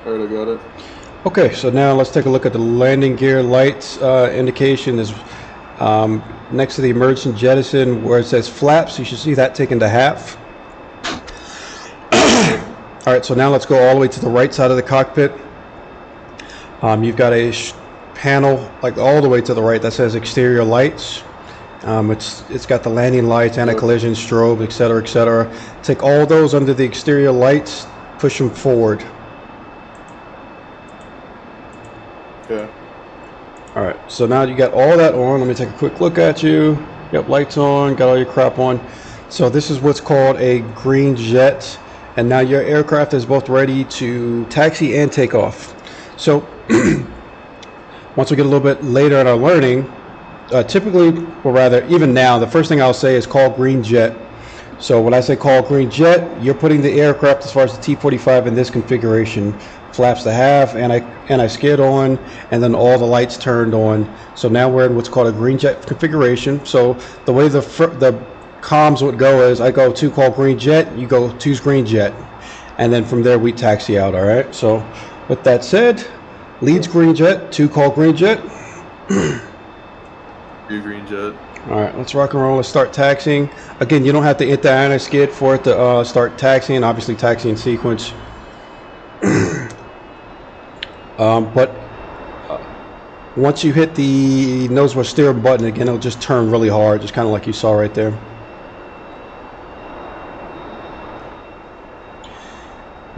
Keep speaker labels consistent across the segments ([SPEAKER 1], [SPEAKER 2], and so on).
[SPEAKER 1] All right, I got it.
[SPEAKER 2] Okay, so now let's take a look at the landing gear lights indication is next to the emergency jettison where it says flaps. You should see that taken to half. All right, so now let's go all the way to the right side of the cockpit. You've got a panel like all the way to the right that says exterior lights. It's got the landing lights, anti-collision, strobe, etc., etc. Take all those under the exterior lights, push them forward.
[SPEAKER 1] Okay.
[SPEAKER 2] All right, so now you got all that on. Let me take a quick look at you. Yep, lights on, got all your crap on. So this is what's called a green jet, and now your aircraft is both ready to taxi and take off. So once we get a little bit later in our learning, typically, or rather even now, the first thing I'll say is call green jet. So when I say call green jet, you're putting the aircraft as far as the T-45 in this configuration. Flaps to half, anti-skid on, and then all the lights turned on. So now we're in what's called a green jet configuration. So the way the comms would go is I go to call green jet, you go to's green jet, and then from there we taxi out. All right. So with that said, leads green jet, to call green jet.
[SPEAKER 1] Green jet.
[SPEAKER 2] All right, let's rock and roll. Let's start taxiing. Again, you don't have to hit the anti-skid for it to start taxiing. Obviously, taxiing sequence. But once you hit the nose wheel steer button again, it'll just turn really hard, just kind of like you saw right there.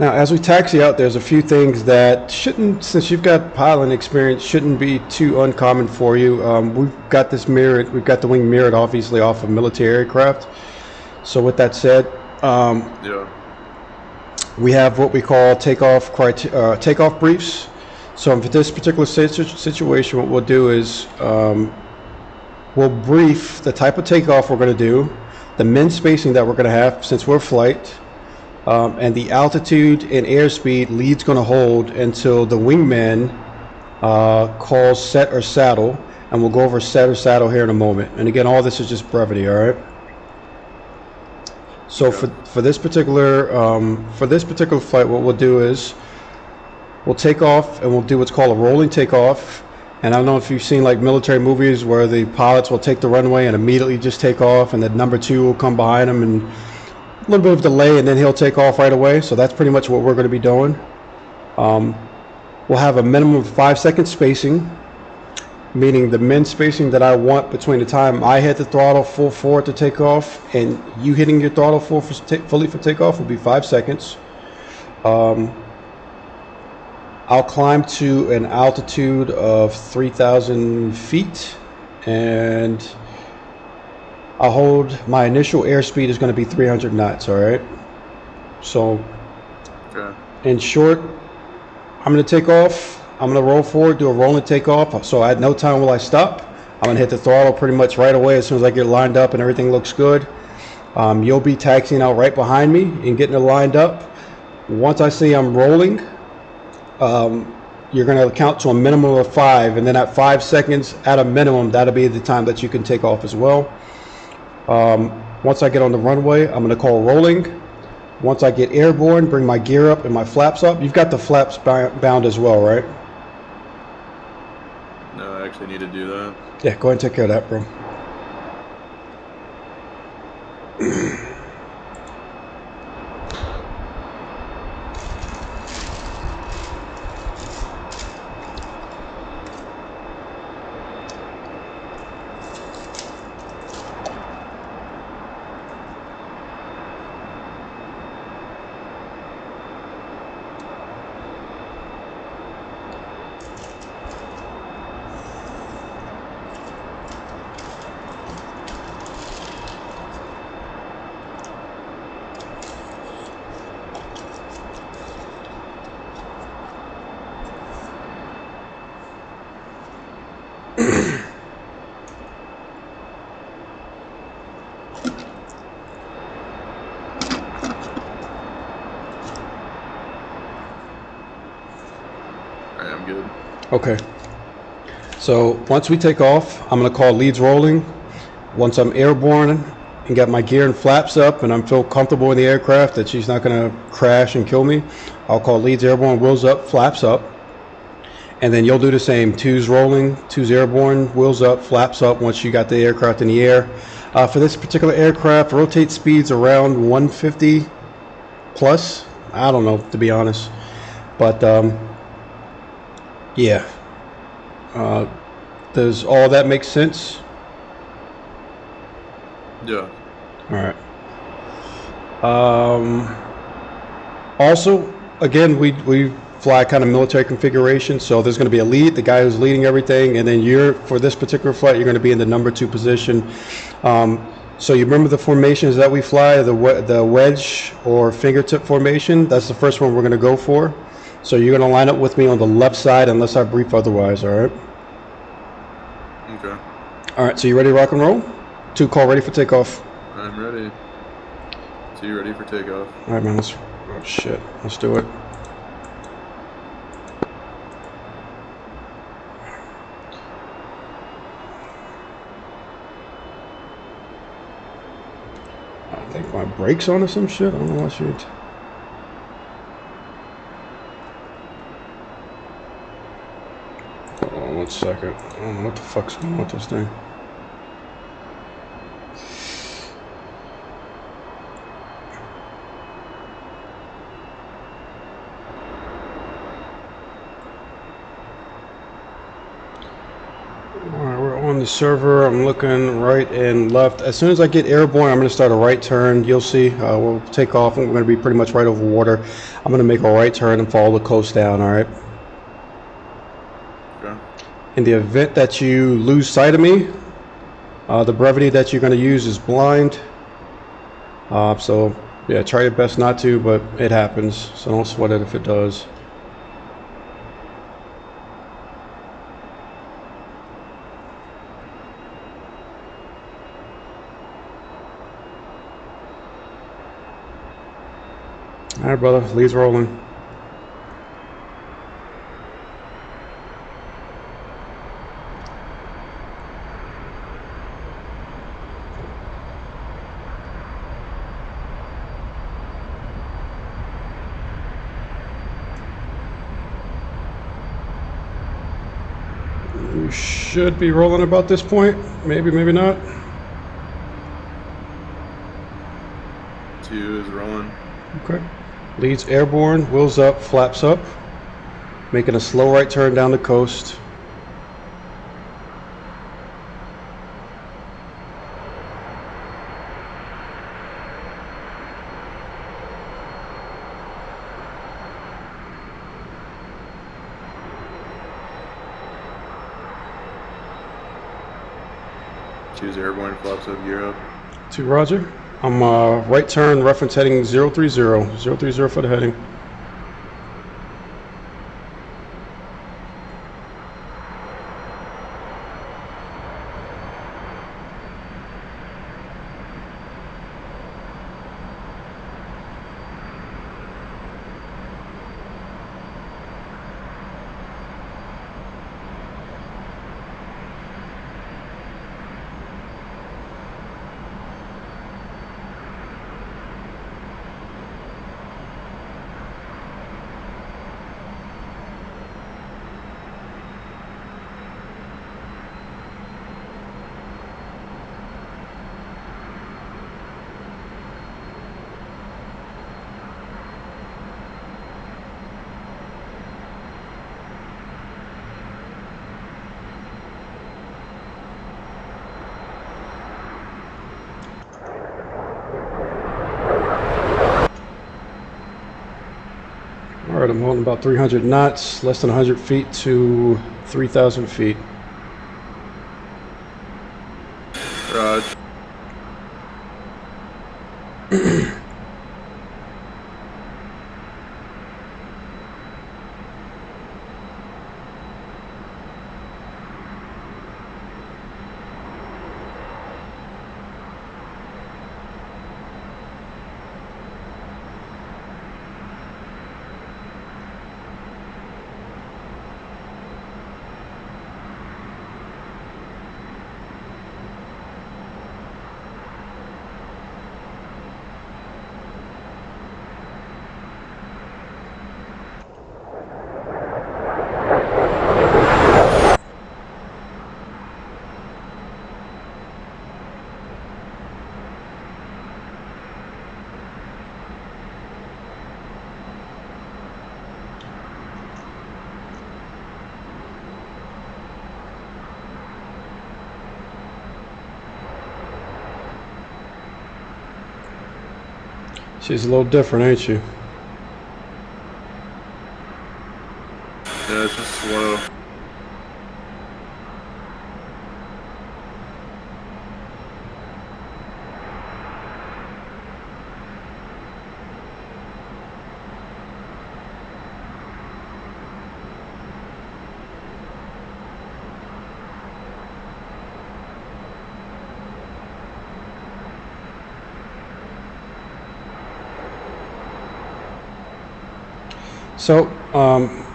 [SPEAKER 2] Now, as we taxi out, there's a few things that shouldn't, since you've got piloting experience, shouldn't be too uncommon for you. We've got this mirrored, we've got the wing mirrored, obviously, off of military aircraft. So with that said, we have what we call takeoff briefs. So for this particular situation, what we'll do is we'll brief the type of takeoff we're going to do, the min spacing that we're going to have since we're flight, and the altitude and airspeed lead's going to hold until the wingman calls set or saddle, and we'll go over set or saddle here in a moment. And again, all this is just brevity, all right? So for this particular flight, what we'll do is we'll take off and we'll do what's called a rolling takeoff. And I don't know if you've seen like military movies where the pilots will take the runway and immediately just take off, and then number two will come behind them and a little bit of delay, and then he'll take off right away. So that's pretty much what we're going to be doing. We'll have a minimum of 5-second spacing, meaning the min spacing that I want between the time I hit the throttle full forward to take off and you hitting your throttle fully for takeoff will be 5 seconds. I'll climb to an altitude of 3,000 feet, and I'll hold, my initial airspeed is going to be 300 knots, all right? So, in short, I'm going to take off. I'm going to roll forward, do a rolling takeoff. So at no time will I stop. I'm going to hit the throttle pretty much right away as soon as I get lined up and everything looks good. You'll be taxiing out right behind me and getting it lined up. Once I see I'm rolling, you're going to count to a minimum of 5. And then at 5 seconds at a minimum, that'll be the time that you can take off as well. Once I get on the runway, I'm going to call rolling. Once I get airborne, bring my gear up and my flaps up. You've got the flaps bound as well, right?
[SPEAKER 1] No, I actually need to do that.
[SPEAKER 2] Yeah, go ahead and take care of that, bro.
[SPEAKER 1] I'm good.
[SPEAKER 2] Okay. So once we take off, I'm going to call leads rolling. Once I'm airborne and got my gear and flaps up and I'm feel comfortable in the aircraft that she's not going to crash and kill me, I'll call leads airborne, wheels up, flaps up. And then you'll do the same. 2's rolling, 2's airborne, wheels up, flaps up once you got the aircraft in the air. For this particular aircraft, rotate speeds around 150 plus. I don't know, to be honest. But, yeah. Does all that make sense?
[SPEAKER 1] Yeah.
[SPEAKER 2] All right. Also, again, we fly kind of military configuration, so there's going to be a lead, the guy who's leading everything, and then for this particular flight, you're going to be in the number 2 position. So you remember the formations that we fly, the wedge or fingertip formation? That's the first one we're going to go for. So you're going to line up with me on the left side unless I brief otherwise, all right?
[SPEAKER 1] Okay.
[SPEAKER 2] All right, so you ready to rock and roll? 2 call ready for takeoff.
[SPEAKER 1] I'm ready. So you ready for takeoff?
[SPEAKER 2] All right, man, oh shit, let's do it. I think my brakes on or some shit. I don't know what shit. Hold on 1 second. I don't know what the fuck's going on with this thing. Alright, we're on the server. I'm looking right and left. As soon as I get airborne, I'm going to start a right turn. You'll see. We'll take off and we're going to be pretty much right over water. I'm going to make a right turn and follow the coast down, alright?
[SPEAKER 1] Okay.
[SPEAKER 2] In the event that you lose sight of me, the brevity that you're going to use is blind. So, yeah, try your best not to, but it happens. So don't sweat it if it does. All right, brother, leads rolling. You should be rolling about this point. Maybe, maybe not.
[SPEAKER 1] 2 is rolling.
[SPEAKER 2] Okay. Leads airborne, wheels up, flaps up. Making a slow right turn down the coast.
[SPEAKER 1] Choose airborne, flaps up, gear up.
[SPEAKER 2] 2 Roger. I'm right turn, reference heading 030. 030 for the heading. All right, I'm holding about 300 knots, less than 100 feet to 3,000 feet.
[SPEAKER 1] Rod.
[SPEAKER 2] She's a little different, ain't she?
[SPEAKER 1] Yeah, it's just slow.
[SPEAKER 2] So,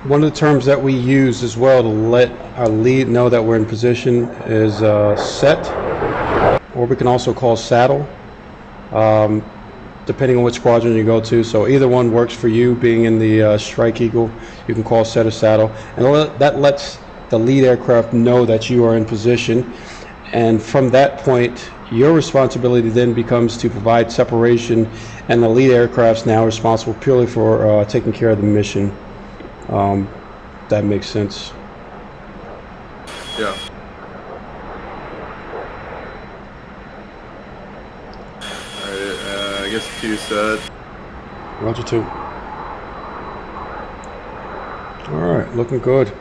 [SPEAKER 2] one of the terms that we use as well to let our lead know that we're in position is set, or we can also call saddle, depending on which squadron you go to. So either one works for you. Being in the Strike Eagle, you can call set or saddle, and that lets the lead aircraft know that you are in position. And from that point, your responsibility then becomes to provide separation, and the lead aircraft's now responsible purely for taking care of the mission. That makes sense.
[SPEAKER 1] Yeah. Alright, I guess 2 set.
[SPEAKER 2] Roger 2. Alright, looking good.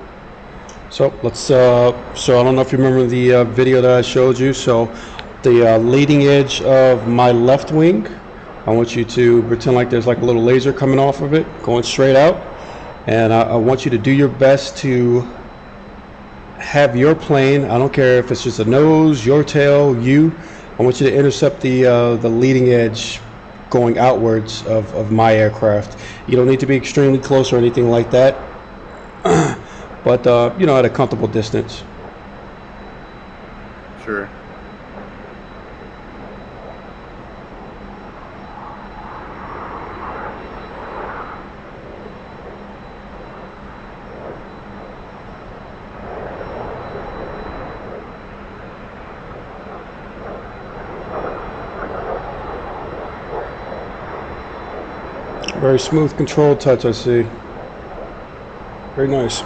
[SPEAKER 2] So let's, so I don't know if you remember the video that I showed you. So the leading edge of my left wing, I want you to pretend like there's like a little laser coming off of it, going straight out. And I want you to do your best to have your plane, I don't care if it's just a nose, your tail, you, I want you to intercept the leading edge going outwards of my aircraft. You don't need to be extremely close or anything like that, but you know, at a comfortable distance.
[SPEAKER 1] Sure.
[SPEAKER 2] Very smooth control touch, I see. Very nice.
[SPEAKER 1] So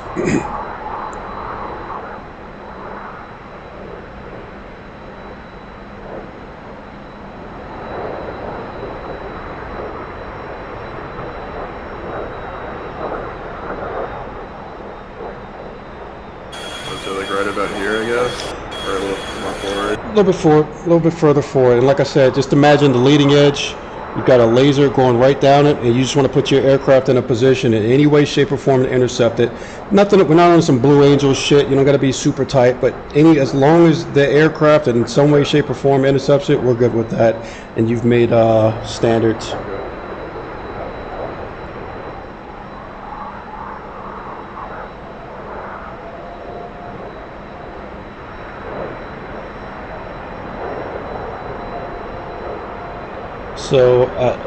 [SPEAKER 1] like right about here, I guess, or a little more forward.
[SPEAKER 2] A little bit further forward. And like I said, just imagine the leading edge. You've got a laser going right down it, and you just want to put your aircraft in a position in any way, shape, or form to intercept it. Nothing. We're not on some Blue Angel shit. You don't got to be super tight, but as long as the aircraft in some way, shape, or form intercepts it, we're good with that. And you've made standards. So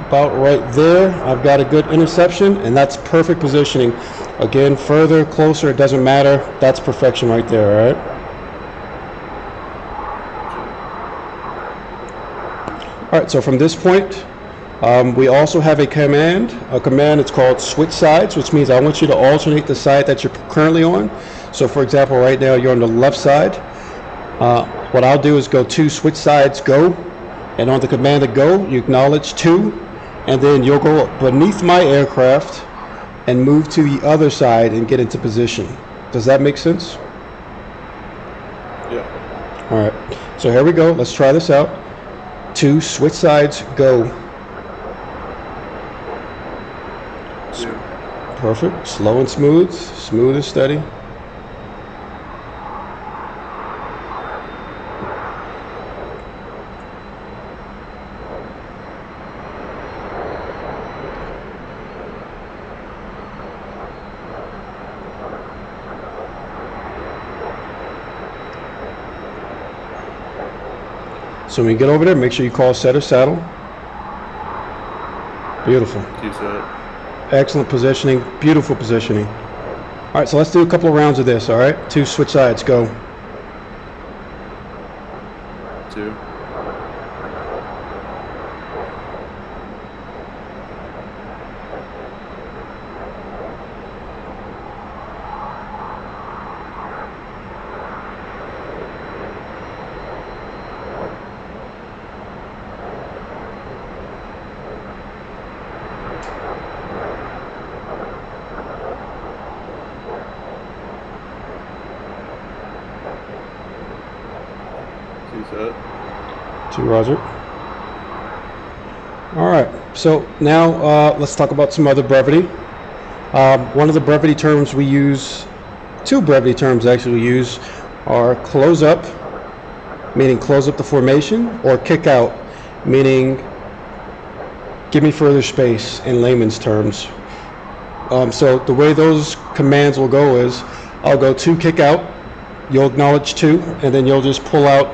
[SPEAKER 2] about right there, I've got a good interception, and that's perfect positioning. Again, further, closer, it doesn't matter. That's perfection right there, all right? All right, so from this point, we also have a command. It's called switch sides, which means I want you to alternate the side that you're currently on. So for example, right now you're on the left side. What I'll do is go 2, switch sides, go. And on the command to go, you acknowledge 2, and then you'll go beneath my aircraft and move to the other side and get into position. Does that make sense?
[SPEAKER 1] Yeah.
[SPEAKER 2] All right. So here we go. Let's try this out. 2, switch sides, go.
[SPEAKER 1] 2.
[SPEAKER 2] Perfect. Slow and smooth. Smooth and steady. So when you get over there, make sure you call set or saddle. Beautiful.
[SPEAKER 1] 2 set.
[SPEAKER 2] Excellent positioning. Beautiful positioning. All right, so let's do a couple of rounds of this, all right? 2, switch sides, go.
[SPEAKER 1] 2. set.
[SPEAKER 2] 2, roger. All right, so now let's talk about some other brevity. One of the brevity terms we use, 2 brevity terms actually we use, are close up, meaning close up the formation, or kick out, meaning give me further space in layman's terms. So the way those commands will go is I'll go 2 kick out, you'll acknowledge 2, and then you'll just pull out,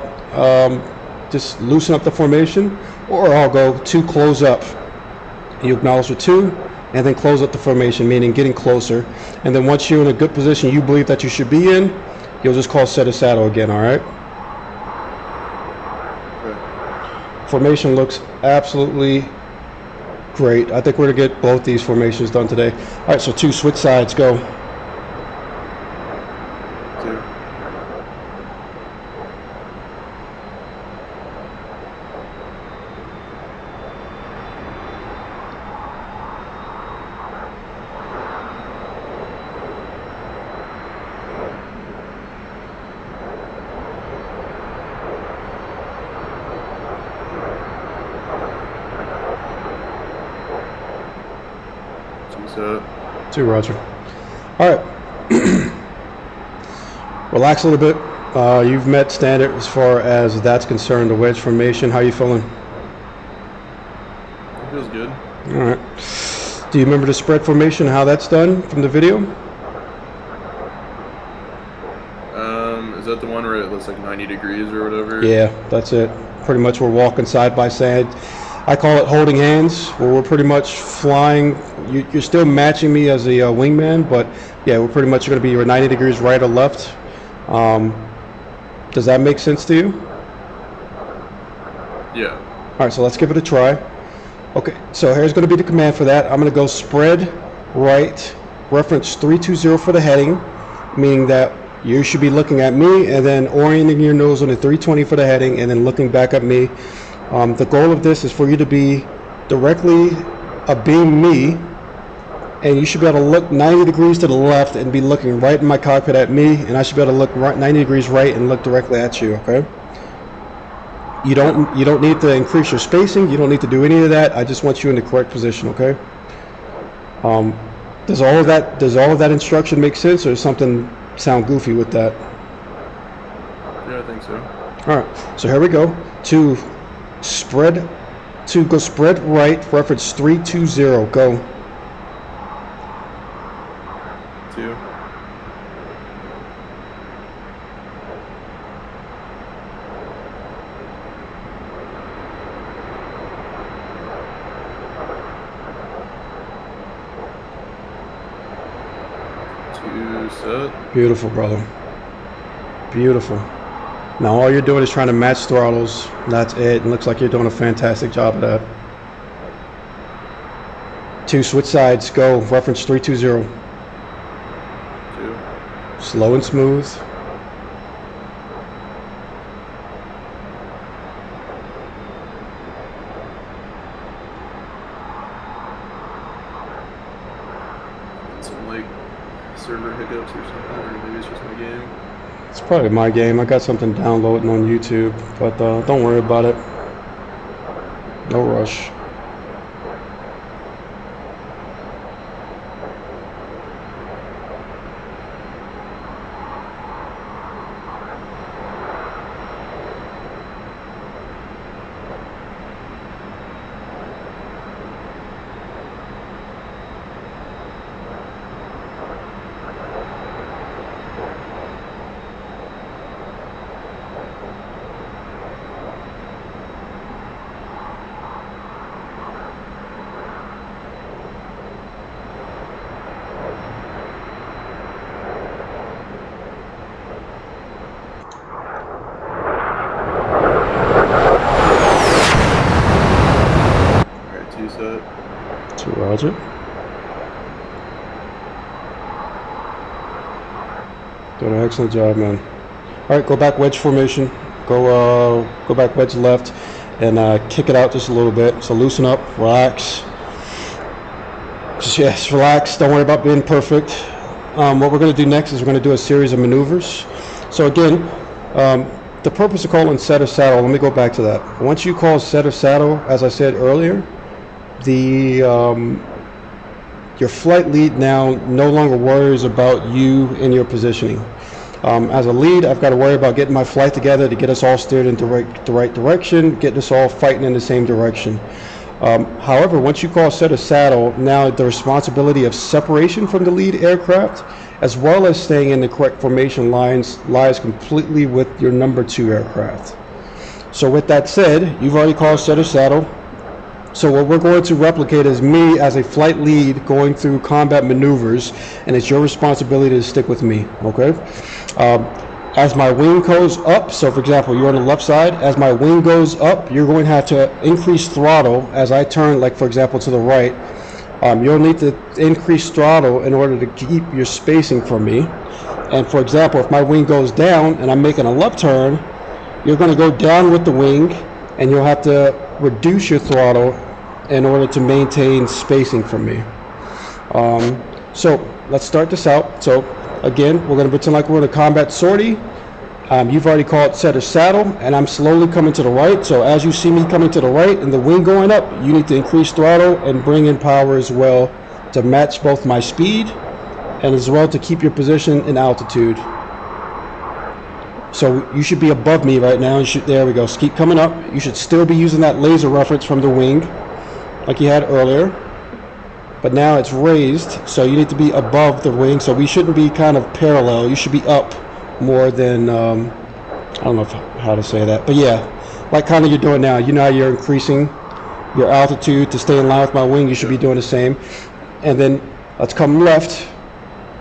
[SPEAKER 2] just loosen up the formation, or I'll go 2 close up, you acknowledge the 2, and then close up the formation, meaning getting closer. And then once you're in a good position you believe that you should be in, you'll just call set a saddle again, all right?
[SPEAKER 1] Okay.
[SPEAKER 2] Formation looks absolutely great. I think we're gonna get both these formations done today. All right, so 2, switch sides, go.
[SPEAKER 1] 2. Set.
[SPEAKER 2] 2, roger. All right. Relax a little bit. You've met standard as far as that's concerned. The wedge formation, how you feeling?
[SPEAKER 1] It feels good.
[SPEAKER 2] All right. Do you remember the spread formation, how that's done from the video?
[SPEAKER 1] Is that the one where it looks like 90 degrees or whatever?
[SPEAKER 2] Yeah, that's it. Pretty much we're walking side by side. I call it holding hands, where we're pretty much flying. You're still matching me as a wingman, but yeah, we're pretty much going to be 90 degrees right or left. Does that make sense to you?
[SPEAKER 1] Yeah.
[SPEAKER 2] All right, so let's give it a try. Okay, so here's going to be the command for that. I'm going to go spread right, reference 320 for the heading, meaning that you should be looking at me and then orienting your nose on the 320 for the heading and then looking back at me. The goal of this is for you to be directly abeam me, and you should be able to look 90 degrees to the left and be looking right in my cockpit at me, and I should be able to look right 90 degrees right and look directly at you, okay? You don't need to increase your spacing, you don't need to do any of that. I just want you in the correct position, okay? Does all of that instruction make sense, or does something sound goofy with that?
[SPEAKER 1] Yeah, I think so.
[SPEAKER 2] All right, so here we go. To go spread right, reference 320, go.
[SPEAKER 1] 2. Set.
[SPEAKER 2] Beautiful, brother. Beautiful. Now all you're doing is trying to match throttles. That's it. It looks like you're doing a fantastic job of that. 2, switch sides, go. Reference 320.
[SPEAKER 1] 2.
[SPEAKER 2] Slow and smooth.
[SPEAKER 1] Some like server hiccups or something, or maybe it's just my game.
[SPEAKER 2] It's probably my game. I got something downloading on YouTube, but don't worry about it. No rush.
[SPEAKER 1] Set.
[SPEAKER 2] 2, roger. Doing an excellent job, man. All right, go back wedge formation. Go back wedge left, and kick it out just a little bit. So loosen up, relax. Just relax. Don't worry about being perfect. What we're going to do next is we're going to do a series of maneuvers. So again, the purpose of calling set or saddle, let me go back to that. Once you call set or saddle, as I said earlier, the your flight lead now no longer worries about you and your positioning. As a lead, I've got to worry about getting my flight together to get us all steered in the right direction, getting us all fighting in the same direction. However, once you call set or saddle, now the responsibility of separation from the lead aircraft, as well as staying in the correct formation lines, lies completely with your number 2 aircraft. So with that said, you've already called set or saddle. So what we're going to replicate is me as a flight lead going through combat maneuvers, and it's your responsibility to stick with me, okay? As my wing goes up, so for example, you're on the left side, as my wing goes up, you're going to have to increase throttle as I turn, like for example, to the right. You'll need to increase throttle in order to keep your spacing from me. And for example, if my wing goes down and I'm making a left turn, you're going to go down with the wing, and you'll have to reduce your throttle in order to maintain spacing from me. So let's start this out. So again, we're going to pretend like we're in a combat sortie. You've already called set or saddle, and I'm slowly coming to the right. So as you see me coming to the right and the wing going up, you need to increase throttle and bring in power as well to match both my speed and as well to keep your position in altitude. So you should be above me right now. There we go. So keep coming up. You should still be using that laser reference from the wing like you had earlier, but now it's raised, so you need to be above the wing. So we shouldn't be kind of parallel. You should be up more than I don't know how to say that, but yeah, like kind of you're doing now. You know how you're increasing your altitude to stay in line with my wing. You should be doing the same. And then let's come left.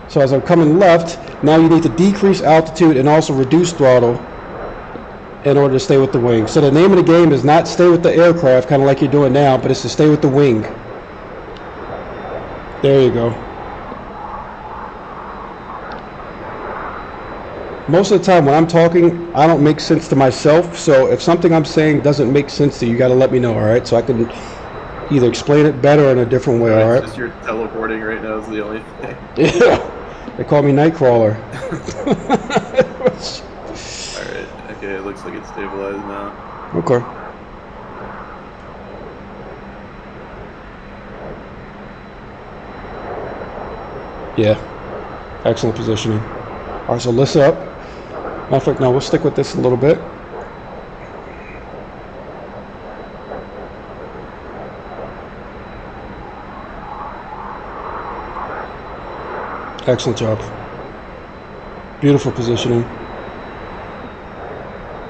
[SPEAKER 2] So as I'm coming left, now you need to decrease altitude and also reduce throttle in order to stay with the wing. So the name of the game is not stay with the aircraft, kind of like you're doing now, but it's to stay with the wing. There you go. Most of the time when I'm talking, I don't make sense to myself. So if something I'm saying doesn't make sense to you, you got to let me know, all right? So I can either explain it better or in a different way, all right?
[SPEAKER 1] Just you're teleporting right now is the only thing.
[SPEAKER 2] Yeah. They call me Nightcrawler.
[SPEAKER 1] Alright, okay, it looks like it's stabilized now.
[SPEAKER 2] Okay. Yeah. Excellent positioning. Alright, so listen up. Matter of fact, no, we'll stick with this a little bit. Excellent job. Beautiful positioning.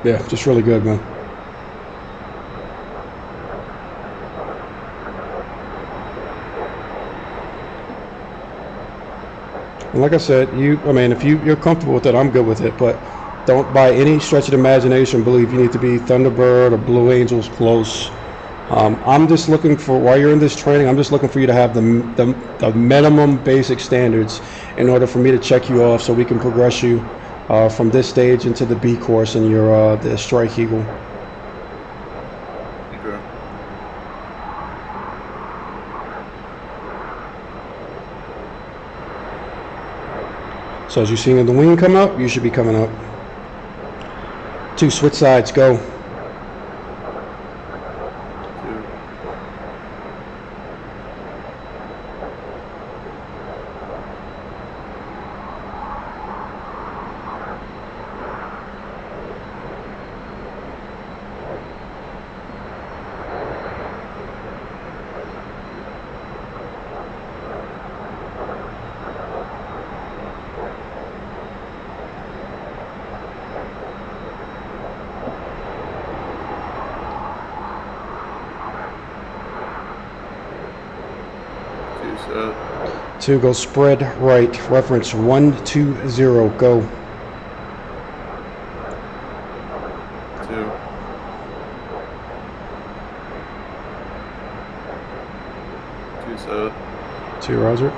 [SPEAKER 2] Yeah, just really good, man. And like I said, if you're comfortable with it, I'm good with it, but don't by any stretch of the imagination believe you need to be Thunderbird or Blue Angels close. I'm just looking for, while you're in this training, I'm just looking for you to have the minimum basic standards in order for me to check you off so we can progress you from this stage into the B course and your the Strike Eagle.
[SPEAKER 1] Okay.
[SPEAKER 2] So as you're seeing the wing come up, you should be coming up. 2 switch sides, go. 2, go spread right, reference 120, go.
[SPEAKER 1] 2. 2 south.
[SPEAKER 2] 2, roger.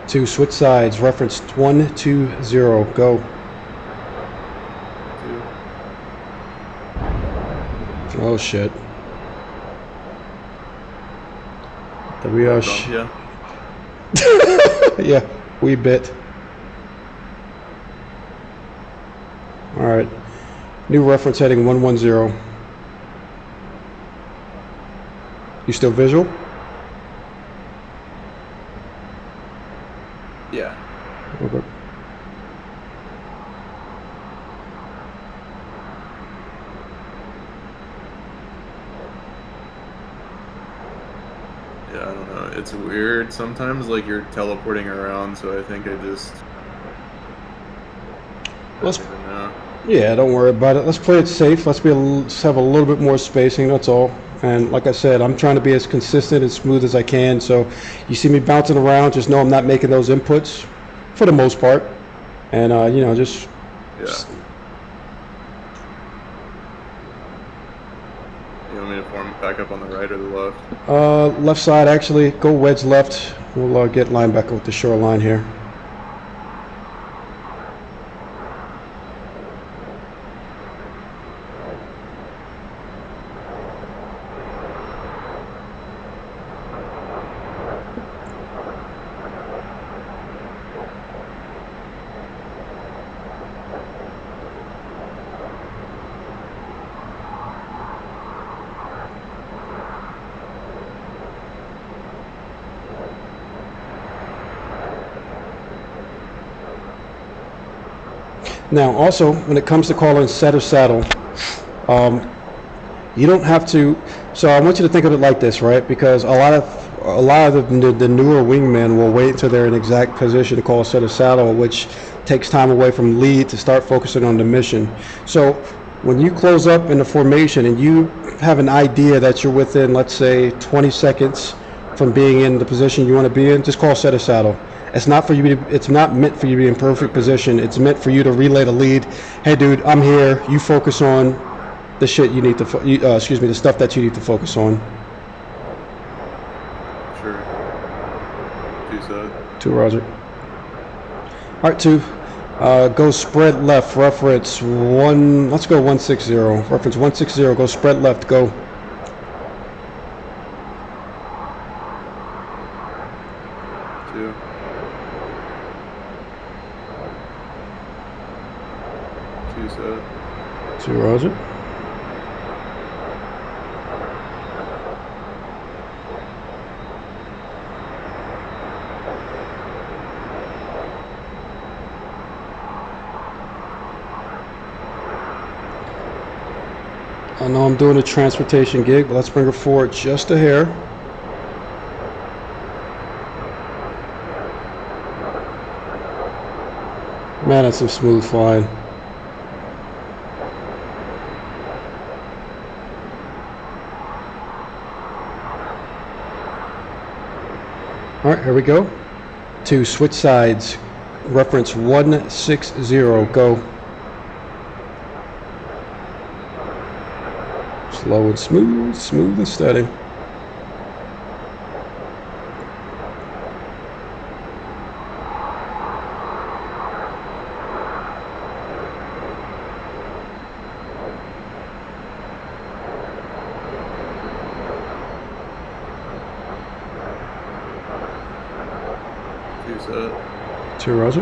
[SPEAKER 2] Two, switch sides, reference 120, go. Oh shit. There we are.
[SPEAKER 1] Bump ya?
[SPEAKER 2] Yeah, wee bit. All right. New reference heading 110. You still visual?
[SPEAKER 1] Yeah.
[SPEAKER 2] Okay.
[SPEAKER 1] Yeah, I don't know. It's weird. Sometimes, like, you're teleporting around, so I think I just... I don't even know.
[SPEAKER 2] Yeah, don't worry about it. Let's play it safe. Let's have a little bit more spacing, that's all. And like I said, I'm trying to be as consistent and smooth as I can. So you see me bouncing around, just know I'm not making those inputs for the most part. And, you know, just...
[SPEAKER 1] Yeah. You want me to form back up on the right or the left?
[SPEAKER 2] Left side, actually. Go wedge left. We'll get linebacker with the shoreline here. Now, also, when it comes to calling set or saddle, you don't have to. So I want you to think of it like this, right? Because a lot of the newer wingmen will wait until they're in exact position to call set or saddle, which takes time away from lead to start focusing on the mission. So when you close up in the formation and you have an idea that you're within, let's say, 20 seconds from being in the position you want to be in, just call set or saddle. It's not for you to, it's not meant for you to be in perfect position. It's meant for you to relay the lead. Hey, dude, I'm here. You focus on the shit you need to, the stuff that you need to focus on.
[SPEAKER 1] Sure. 2 set.
[SPEAKER 2] 2, Roger. All right, 2. Go spread left. Reference 1. Let's go 160. Reference 160. Go spread left. Go. Two, Roger. I know I'm doing a transportation gig, but let's bring her forward just a hair. Man, that's some smooth flying. All right, here we go. To switch sides. Reference 160. Go. Slow and smooth, smooth and steady. Two, Roger.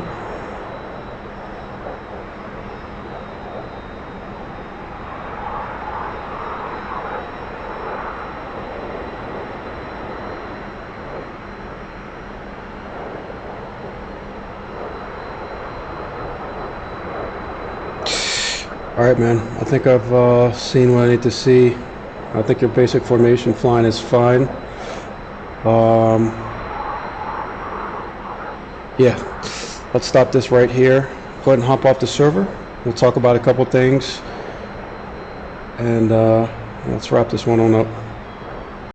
[SPEAKER 2] All right, man. I think I've seen what I need to see. I think your basic formation flying is fine. Yeah, let's stop this right here. Go ahead and hop off the server. We'll talk about a couple things. And let's wrap this one on up.